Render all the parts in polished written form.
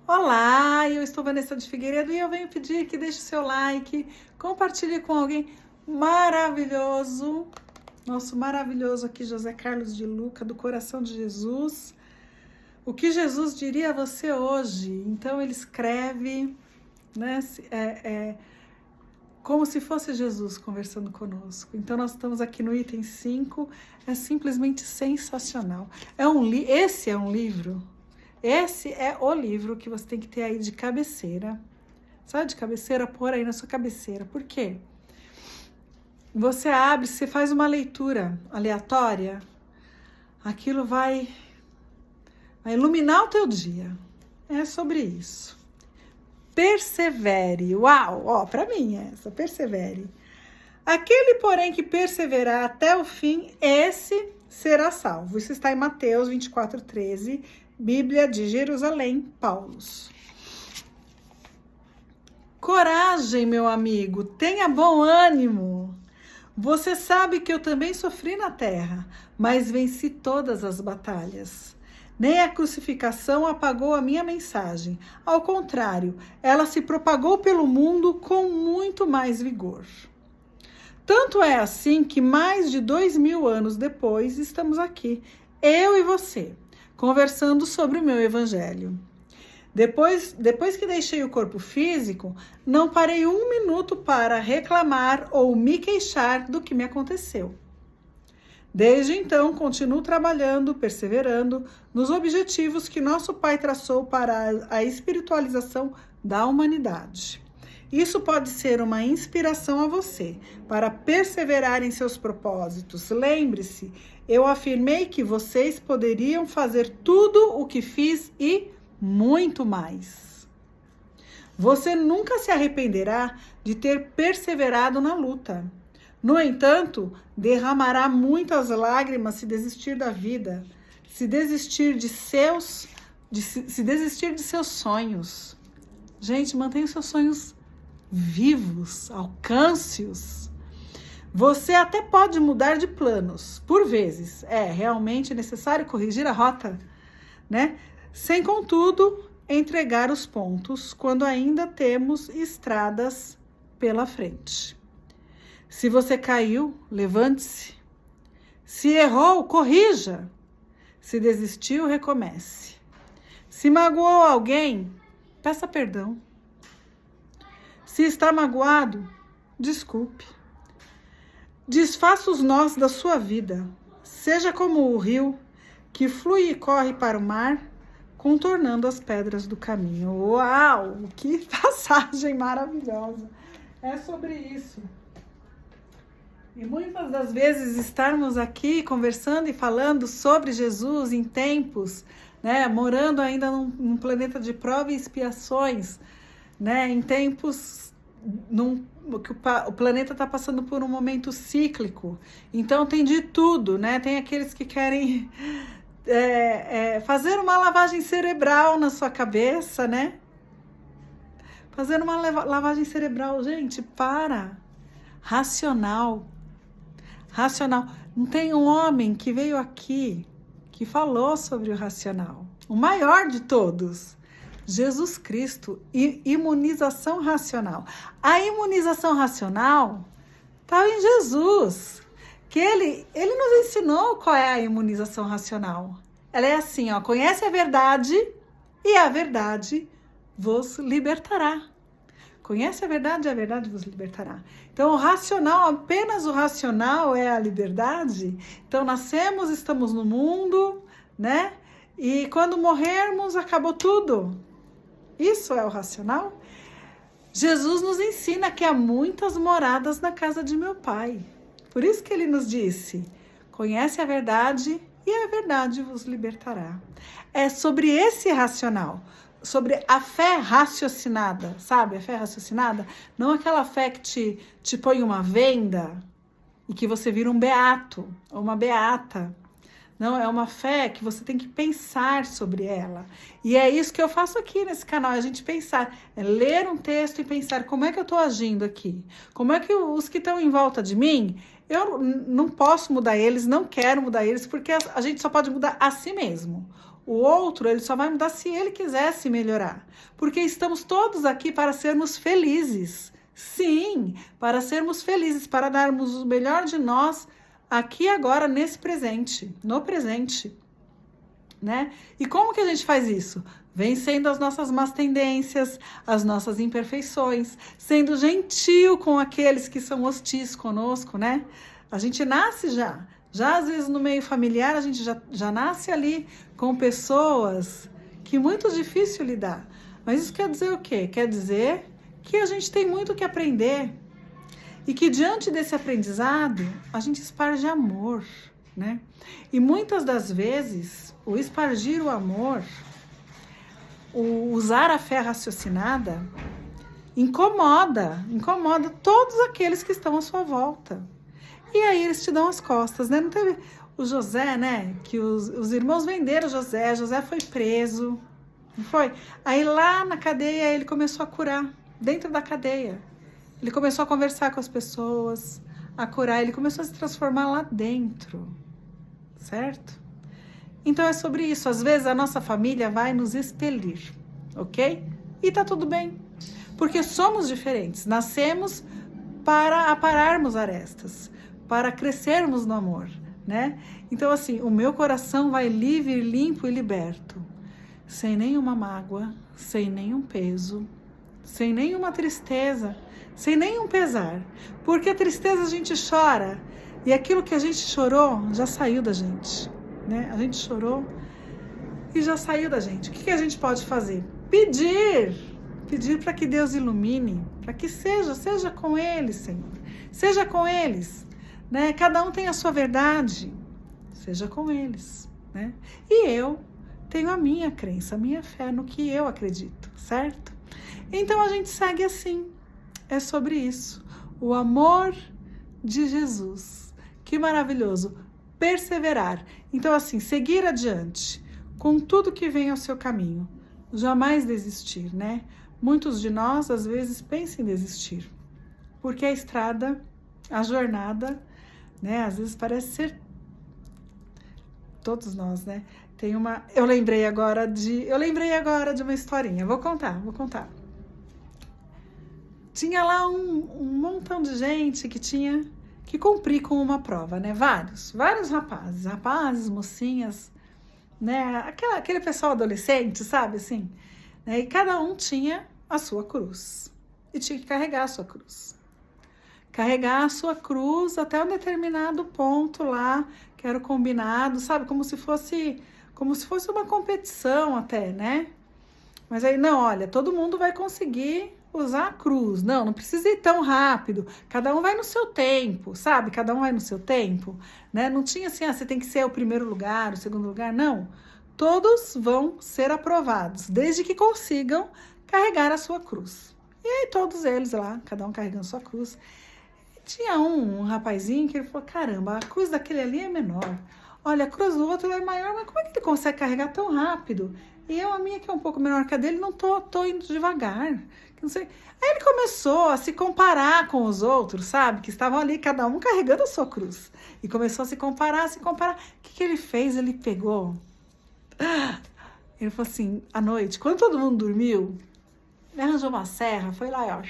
Olá, eu estou Vanessa de Figueiredo e eu venho pedir que deixe o seu like, compartilhe com alguém maravilhoso, nosso maravilhoso aqui José Carlos de Luca, do Coração de Jesus. O que Jesus diria a você hoje? Então ele escreve, né, como se fosse Jesus conversando conosco. Então nós estamos aqui no item 5, é simplesmente sensacional. Esse é um livro. Esse é o livro que você tem que ter aí de cabeceira. Sabe, de cabeceira? Pôr aí na sua cabeceira. Por quê? Você abre, você faz uma leitura aleatória, aquilo vai iluminar o teu dia. É sobre isso. Persevere. Uau! Ó, pra mim é essa. Persevere. Aquele, porém, que perseverar até o fim, esse será salvo. Isso está em Mateus 24:13. Bíblia de Jerusalém, Paulos. Coragem, meu amigo, tenha bom ânimo. Você sabe que eu também sofri na terra, mas venci todas as batalhas. Nem a crucificação apagou a minha mensagem. Ao contrário, ela se propagou pelo mundo com muito mais vigor. Tanto é assim que mais de 2000 anos depois estamos aqui, eu e você, conversando sobre o meu evangelho. Depois que deixei o corpo físico, não parei um minuto para reclamar ou me queixar do que me aconteceu. Desde então, continuo trabalhando, perseverando nos objetivos que nosso Pai traçou para a espiritualização da humanidade. Isso pode ser uma inspiração a você para perseverar em seus propósitos. Lembre-se, eu afirmei que vocês poderiam fazer tudo o que fiz e muito mais. Você nunca se arrependerá de ter perseverado na luta. No entanto, derramará muitas lágrimas se desistir da vida, se desistir de seus sonhos. Gente, mantenha os seus sonhos vivos, alcance-os. Você até pode mudar de planos, por vezes. É realmente necessário corrigir a rota, né? Sem, contudo, entregar os pontos quando ainda temos estradas pela frente. Se você caiu, levante-se. Se errou, corrija. Se desistiu, recomece. Se magoou alguém, peça perdão. Se está magoado, desculpe. Desfaça os nós da sua vida. Seja como o rio que flui e corre para o mar, contornando as pedras do caminho. Uau! Que passagem maravilhosa! É sobre isso. E muitas das vezes estarmos aqui conversando e falando sobre Jesus em tempos, né, morando ainda num planeta de prova e expiações, né, em tempos que o planeta está passando por um momento cíclico. Então tem de tudo, né? Tem aqueles que querem fazer uma lavagem cerebral na sua cabeça, né? Fazer uma lavagem cerebral, gente, racional. Não tem um homem que veio aqui que falou sobre o racional. O maior de todos, Jesus Cristo, imunização racional. A imunização racional está em Jesus, que ele nos ensinou qual é a imunização racional. Ela é assim, ó, conhece a verdade e a verdade vos libertará. Conhece a verdade e a verdade vos libertará. Então, o racional, apenas o racional é a liberdade. Então, nascemos, estamos no mundo, né? E quando morrermos, acabou tudo. Isso é o racional? Jesus nos ensina que há muitas moradas na casa de meu Pai. Por isso que ele nos disse, conhece a verdade e a verdade vos libertará. É sobre esse racional, sobre a fé raciocinada, sabe? A fé raciocinada, não aquela fé que te põe uma venda e que você vira um beato ou uma beata. Não, é uma fé que você tem que pensar sobre ela. E é isso que eu faço aqui nesse canal, é a gente pensar, é ler um texto e pensar como é que eu estou agindo aqui. Como é que os que estão em volta de mim, eu não posso mudar eles, não quero mudar eles, porque a gente só pode mudar a si mesmo. O outro, ele só vai mudar se ele quiser se melhorar. Porque estamos todos aqui para sermos felizes. Sim, para sermos felizes, para darmos o melhor de nós aqui e agora, nesse presente, no presente, né? E como que a gente faz isso? Vencendo as nossas más tendências, as nossas imperfeições, sendo gentil com aqueles que são hostis conosco, né? A gente nasce já às vezes no meio familiar, a gente já nasce ali com pessoas que é muito difícil lidar. Mas isso quer dizer o quê? Quer dizer que a gente tem muito que aprender e que diante desse aprendizado, a gente esparge amor, né? E muitas das vezes, o espargir o amor, o usar a fé raciocinada, incomoda todos aqueles que estão à sua volta. E aí eles te dão as costas, né? Não teve o José, né? Que os irmãos venderam José foi preso, não foi? Aí lá na cadeia ele começou a curar, dentro da cadeia. Ele começou a conversar com as pessoas, a curar, ele começou a se transformar lá dentro, certo? Então é sobre isso, às vezes a nossa família vai nos expelir, ok? E tá tudo bem, porque somos diferentes, nascemos para apararmos arestas, para crescermos no amor, né? Então assim, o meu coração vai livre, limpo e liberto, sem nenhuma mágoa, sem nenhum peso, sem nenhuma tristeza, sem nenhum pesar, porque a tristeza a gente chora, e aquilo que a gente chorou já saiu da gente, né? A gente chorou e já saiu da gente. O que a gente pode fazer? Pedir para que Deus ilumine, para que seja com eles, Senhor, seja com eles, né? Cada um tem a sua verdade, seja com eles, né? E eu tenho a minha crença, a minha fé no que eu acredito, certo? Então a gente segue assim, é sobre isso, o amor de Jesus, que maravilhoso, perseverar, então assim, seguir adiante, com tudo que vem ao seu caminho, jamais desistir, né? Muitos de nós, às vezes, pensam em desistir, porque a estrada, a jornada, né? Às vezes parece ser, todos nós, né? Eu lembrei agora de uma historinha, vou contar. Tinha lá um montão de gente que tinha que cumprir com uma prova, né? Vários rapazes, mocinhas, né? Aquele pessoal adolescente, sabe, assim, né? E cada um tinha a sua cruz e tinha que carregar a sua cruz. Carregar a sua cruz até um determinado ponto lá, que era o combinado, sabe? Como se fosse uma competição até, né? Mas aí, não, olha, todo mundo vai conseguir usar a cruz. Não precisa ir tão rápido. Cada um vai no seu tempo, sabe? Cada um vai no seu tempo, né? Não tinha assim, você tem que ser o primeiro lugar, o segundo lugar, não. Todos vão ser aprovados, desde que consigam carregar a sua cruz. E aí todos eles lá, cada um carregando sua cruz. Tinha um rapazinho que ele falou, caramba, a cruz daquele ali é menor. Olha, a cruz do outro é maior, mas como é que ele consegue carregar tão rápido? E a minha que é um pouco menor que a dele, não tô indo devagar. Não sei. Aí ele começou a se comparar com os outros, sabe? Que estavam ali, cada um carregando a sua cruz. E começou a se comparar. O que ele fez? Ele pegou. Ele falou assim, à noite, quando todo mundo dormiu, ele arranjou uma serra, foi lá e ó,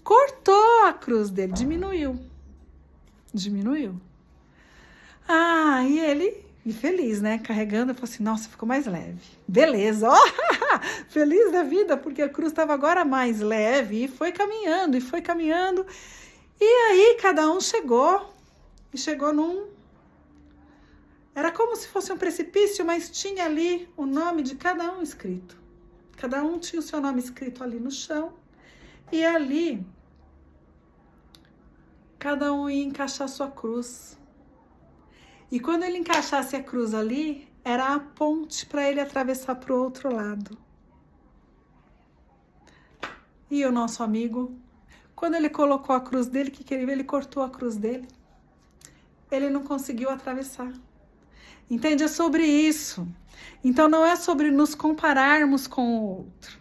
cortou a cruz dele, diminuiu. E ele, feliz, né, carregando, eu falei assim, nossa, ficou mais leve. Beleza, ó, feliz da vida, porque a cruz estava agora mais leve, e foi caminhando. E aí cada um chegou era como se fosse um precipício, mas tinha ali o nome de cada um escrito. Cada um tinha o seu nome escrito ali no chão, e ali cada um ia encaixar a sua cruz. E quando ele encaixasse a cruz ali, era a ponte para ele atravessar para o outro lado. E o nosso amigo, quando ele colocou a cruz dele, ele cortou a cruz dele. Ele não conseguiu atravessar. Entende? É sobre isso. Então não é sobre nos compararmos com o outro,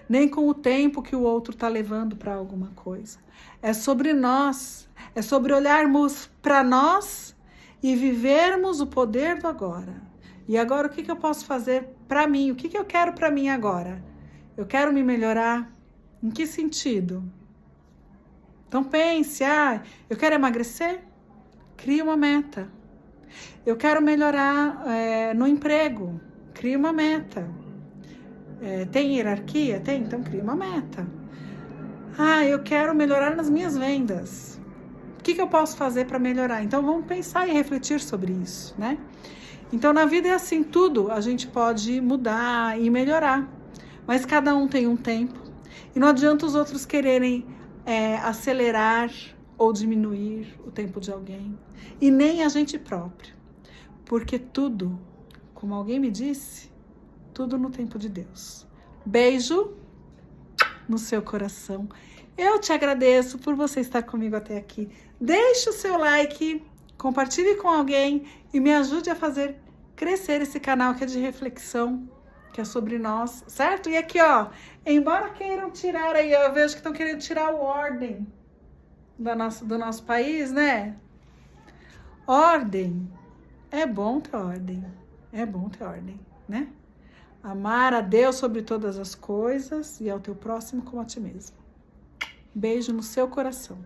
nem com o tempo que o outro está levando para alguma coisa. É sobre nós. É sobre olharmos para nós e vivermos o poder do agora. E agora o que eu posso fazer para mim? O que eu quero para mim agora? Eu quero me melhorar? Em que sentido? Então pense, eu quero emagrecer? Crie uma meta. Eu quero melhorar no emprego? Crie uma meta. Tem hierarquia? Tem? Então crie uma meta. Eu quero melhorar nas minhas vendas. O que eu posso fazer para melhorar? Então vamos pensar e refletir sobre isso, né? Então na vida é assim, tudo a gente pode mudar e melhorar, mas cada um tem um tempo e não adianta os outros quererem acelerar ou diminuir o tempo de alguém e nem a gente próprio, porque tudo, como alguém me disse, tudo no tempo de Deus. Beijo no seu coração. Eu te agradeço por você estar comigo até aqui. Deixe o seu like, compartilhe com alguém e me ajude a fazer crescer esse canal que é de reflexão, que é sobre nós, certo? E aqui, embora queiram tirar aí, eu vejo que estão querendo tirar o ordem do nosso país, né? Ordem. É bom ter ordem. É bom ter ordem, né? Amar a Deus sobre todas as coisas e ao teu próximo como a ti mesmo. Beijo no seu coração.